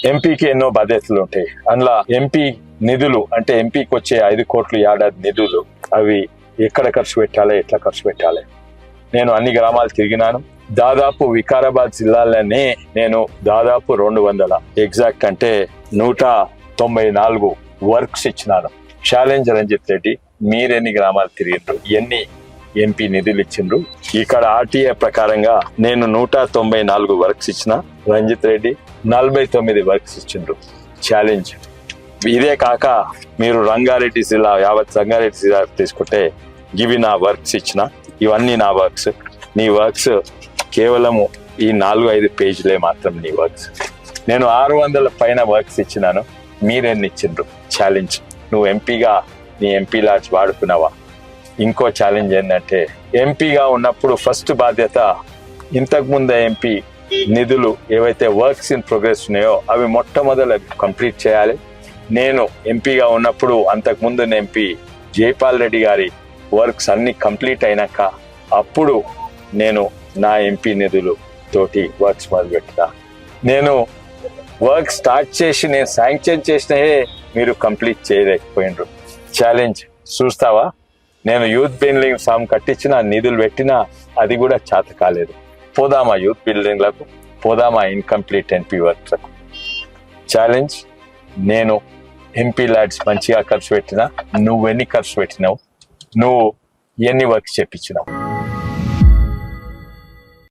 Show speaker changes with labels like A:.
A: ఎంపీకి ఎన్నో బాధ్యతలు ఉంటాయి. అందులో ఎంపీ నిధులు అంటే ఎంపీకి వచ్చే 5 కోట్లు ఏడాది నిధులు అవి ఎక్కడ ఖర్చు పెట్టాలి, ఎట్లా ఖర్చు పెట్టాలి. నేను అన్ని గ్రామాలు తిరిగినాను. దాదాపు వికారాబాద్ జిల్లాలోనే నేను దాదాపు 200 ఎగ్జాక్ట్ అంటే 194 వర్క్స్ ఇచ్చినాను. ఛాలెంజ్ రంజిత్ రెడ్డి, మీరెన్ని గ్రామాలు తిరిగిండ్రు, ఎన్ని ఎంపీ నిధులు ఇచ్చిండ్రు? ఇక్కడ ఆర్టీఏ ప్రకారంగా నేను 194 వర్క్స్ ఇచ్చిన, రంజిత్ రెడ్డి 49 వర్క్స్ ఇచ్చిండ్రు. ఛాలెంజ్ ఇదే కాక మీరు రంగారెడ్డి జిల్లా, యావత్ రంగారెడ్డి జిల్లా తీసుకుంటే ఇవి నా వర్క్స్ ఇచ్చిన, ఇవన్నీ నా వర్క్స్. నీ వర్క్స్ కేవలము ఈ 4-5 పేజీలే మాత్రం నీ వర్క్స్. నేను 600 పైన వర్క్స్ ఇచ్చినాను, మీరెన్ని ఇచ్చిండ్రు? ఛాలెంజ్. నువ్వు ఎంపీగా నీ ఎంపీ లాడ్జ్ వాడుకున్నావా? ఇంకో ఛాలెంజ్ ఏంటంటే ఎంపీగా ఉన్నప్పుడు ఫస్ట్ బాధ్యత ఇంతకుముందు ఎంపీ నిధులు ఏవైతే వర్క్స్ ఇన్ ప్రోగ్రెస్ ఉన్నాయో అవి మొట్టమొదలు కంప్లీట్ చేయాలి. నేను ఎంపీగా ఉన్నప్పుడు అంతకుముందు ఎంపీ జైపాల్ రెడ్డి గారి వర్క్స్ అన్ని కంప్లీట్ అయినాక అప్పుడు నేను నా ఎంపీ నిధులు తోటి వర్క్స్ మొదలుపెట్టినా. నేను వర్క్ స్టార్ట్ చేసి నేను శాంక్షన్ చేసినయే మీరు కంప్లీట్ చేయలేకపోయినరు. ఛాలెంజ్. చూస్తావా? నేను యూత్ బిల్డింగ్ ఫామ్ కట్టించిన, నిధులు పెట్టినా అది కూడా చేత కాలేదు. పోదామా యూత్ బిల్డింగ్లకు, పోదామా ఇన్కంప్లీట్ ఎంపీ వర్క్లకు? ఛాలెంజ్. నేను ఎంపీ ల్యాడ్స్ మంచిగా ఖర్చు పెట్టినా, నువ్వు ఎన్ని ఖర్చు పెట్టినావు, నువ్వు ఎన్ని వర్క్స్ చెప్పించినావు?